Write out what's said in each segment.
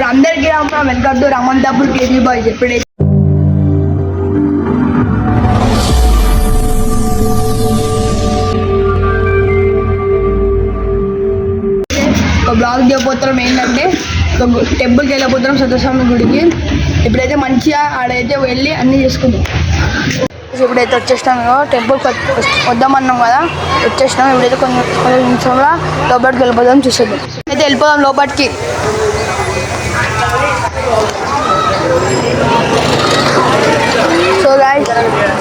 అందరికీ welcome to రమంతాపూర్ KG boys. ఎప్పుడైతే blog చేయబోతున్నాం ఏంటంటే టెంపుల్కి వెళ్ళిపోతున్నాం సత్యస్వామి గుడికి. ఇప్పుడైతే మంచిగా ఆడైతే వెళ్ళి అన్నీ చేసుకుంటాం. ఇప్పుడైతే వచ్చేసినాం, టెంపుల్కి వద్దామన్నాం కదా, వచ్చేసినాం. ఇప్పుడైతే కొంచెం నిమిషంలో లోపలికి వెళ్ళిపోదాం, చూసేద్దాం. అయితే వెళ్ళిపోదాం లోపలికి.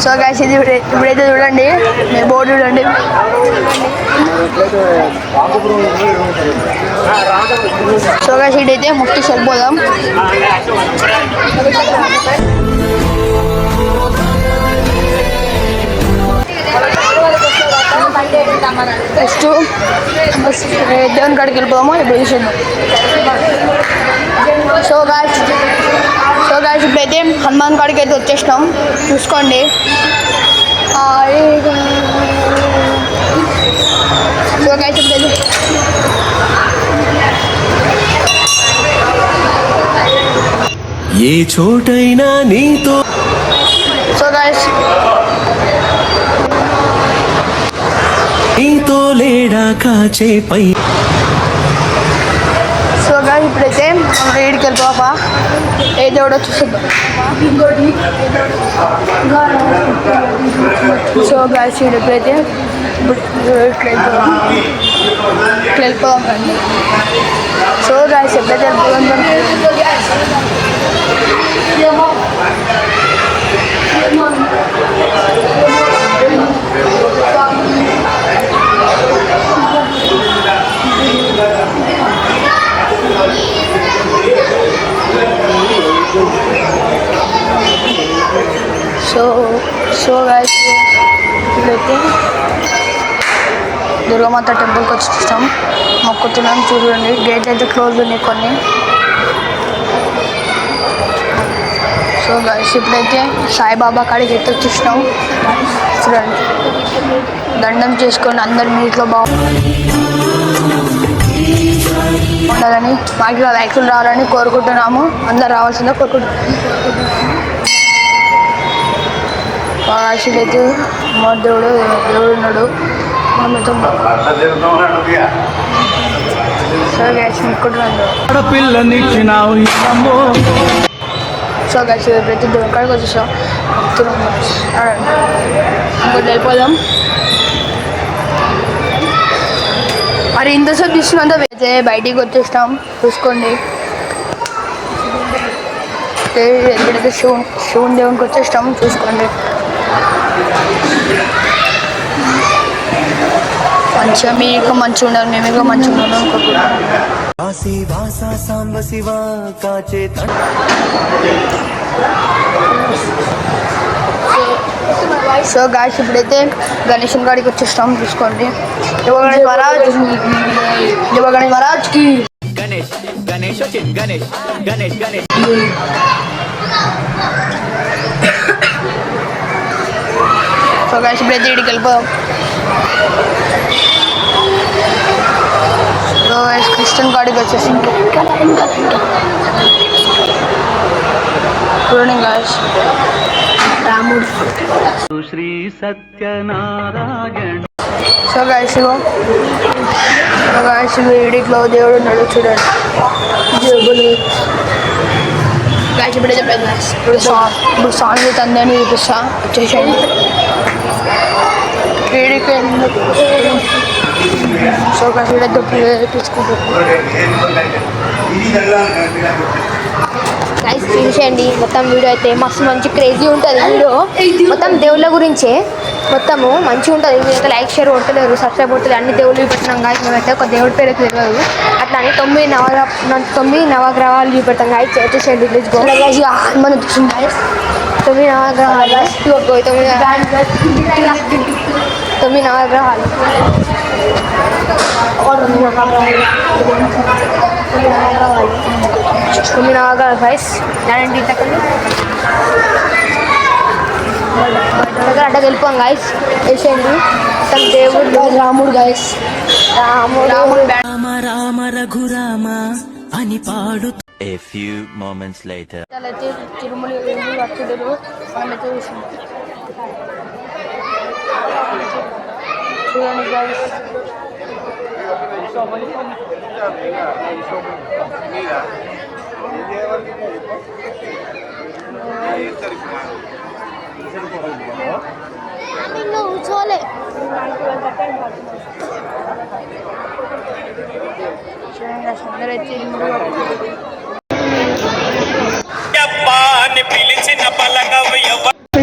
సో గాయ్స్ ఇది ఇప్పుడైతే చూడండి, మీ బోర్డు చూడండి. సో గాయ్స్ ఇదైతే ముక్తి వెళ్ళిపోదాం. నెక్స్ట్ దేవుని కాడికి వెళ్ళిపోదాము. ఇప్పుడు చూసేద్దాం. సో గాయ్స్ ఇప్పుడైతే హనుమాన్ కాడికి అయితే వచ్చేసినాం, చూసుకోండి. సో గాయ్స్ ఇప్పుడైతే ఏ చోటైనా నీతో. సో గాయ్స్ నీతో లేడా కాచే పై. సో గాయ్స్ ఇప్పుడైతే మనం ఏడికి వెళ్ళిపోవా, ఏ దేవుడో చూసేద్దాం. సో గాయ్స్ ఇప్పుడైతే ఇట్లా వెళ్ళిపోదాం రండి. సో గాయ్స్ ఎప్పుడైతే వెళ్ళిపోదాం సో గాయ్స్ ఇప్పుడైతే దుర్గామాత టెంపుల్కి వచ్చేస్తాం, మొక్కుతున్నాం. చూడండి గేట్ అయితే క్లోజ్ ఉన్నాయి కొన్ని. సో గాయ్స్ ఇప్పుడైతే సాయిబాబా కాడికి అయితే వచ్చేసినాం. చూడండి, దండం చేసుకోండి, అందరి మీట్లో బాగుండాలని, మాకు ఇలా లైక్లు రావాలని కోరుకుంటున్నాము. అందరు రావాల్సిందే కోరుకుంటున్నాము. అయితే మా దేవుడు ఉన్నాడు మమ్మీతో. సో గ్యాస్ ముక్కుంటున్నాడు. సో గ్యాస్ ప్రతి దేవుడి కాడికి వచ్చేసాం, ఇంకోటి వెళ్ళిపోదాం. మరి ఇంతసేపు తీసుకున్నంత అయితే బయటికి వచ్చేస్తాం, చూసుకోండి. ఎక్కడైతే శివుని దేవునికి వచ్చేస్తాం, చూసుకోండి. మంచిగా మీకు మంచిగా ఉండాలి, మేము ఇంకా మంచిగా ఉండాలి అనుకుంటున్నాం. సో గాయ్స్ ఇప్పుడైతే గణేశన్ గాడికి వచ్చేస్తాం, చూసుకోండి. జయ గణేష్ మహారాజ్కి. సో గాయ్స్ ఇప్పుడైతే ఇక్కడికి వెళ్ళిపోదాం. సో గాయ్స్ క్రిస్టియన్ కాడికి వచ్చేసి చూడండి గాయ్స్, రాముడు శ్రీ సత్యనారాయణ. సో గాయ్స్ ఇడిట్లో దేవుడు ఉన్నాడు, చూడండి. జబ్బులు గాయ్స్ ఇప్పుడైతే ఇప్పుడు సాంగ్ తందని చూపిస్తా, వచ్చేసాడు. సో గాయ్స్ తీసుకుంటాం. గైస్ చూసేయండి మొత్తం వీడియో అయితే మస్తు మంచి క్రేజీ ఉంటుంది. వీడియో మొత్తం దేవుళ్ళ గురించే, మొత్తము మంచిగా ఉంటుంది. మీరైతే లైక్ షేర్ కొట్టలేరు, సబ్స్క్రైబ్ కొట్టలేదు. అన్ని దేవుళ్ళు చూపెట్టినాం గాయస్. మేమైతే ఒక దేవుడి పేరు అయితే తెలియదు, అట్లా అని 9 నవగ్రహాలు చూపెడతాం గాయస్. వచ్చేసేయండి ప్లీజ్ గో. హనుమాన్ వచ్చింది గాయస్, 9 నవగ్రహాలు, 9 నవగ్రహాలు. 9 నవగ్రహాలు గైస్. నానండి దగ్గర అడ్డకి వెళ్ళిపోయాం గాయస్. వేసేయండి దేవుడు రాముడు గాయస్. రాముడు రామ రామ రఘురామ అని పాడు A few moments later. అయితే తిరుమల వస్తున్నారు మనమైతే చూస్తున్నాం. చూడండి guys. కూర్చోలే చూడండి అందరైతే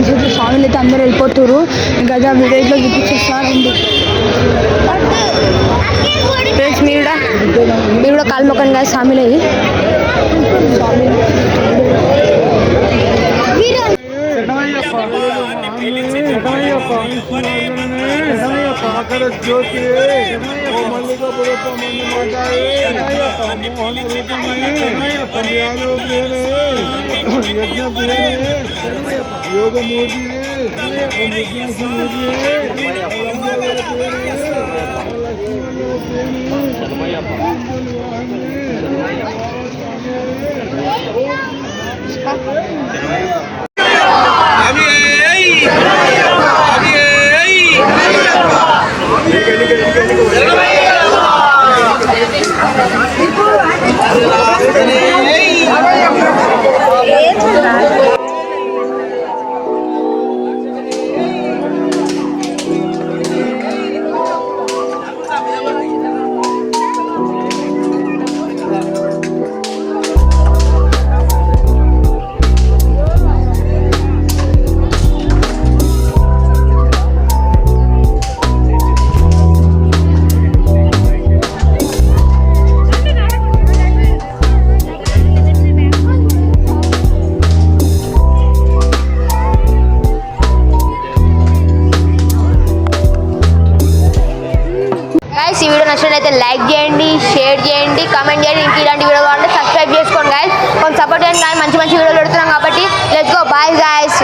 తిరుమల స్వామిలు అయితే అందరూ వెళ్ళిపోతారు. ఇంకా అదే వీడియో ఇట్లా చూపించేస్తారండి. ఫ్రెండ్స్ మీరు కూడా కాలు మొక్కను కాదు స్వామిలు అయ్యి జ్యోతి ఓ మల్లిక యోగమూర్తి గైస్ ఈ వీడియో నచ్చినట్లయితే లైక్ చేయండి, షేర్ చేయండి, కామెంట్ చేయండి. ఇంక ఇలాంటి వీడియో కావాలంటే సబ్స్క్రైబ్ చేసుకోండి గైస్. కొంచెం సపోర్ట్ చేయండి. మంచి మంచి వీడియోలు పెడుతున్నాం కాబట్టి లెట్స్ గో. Bye guys.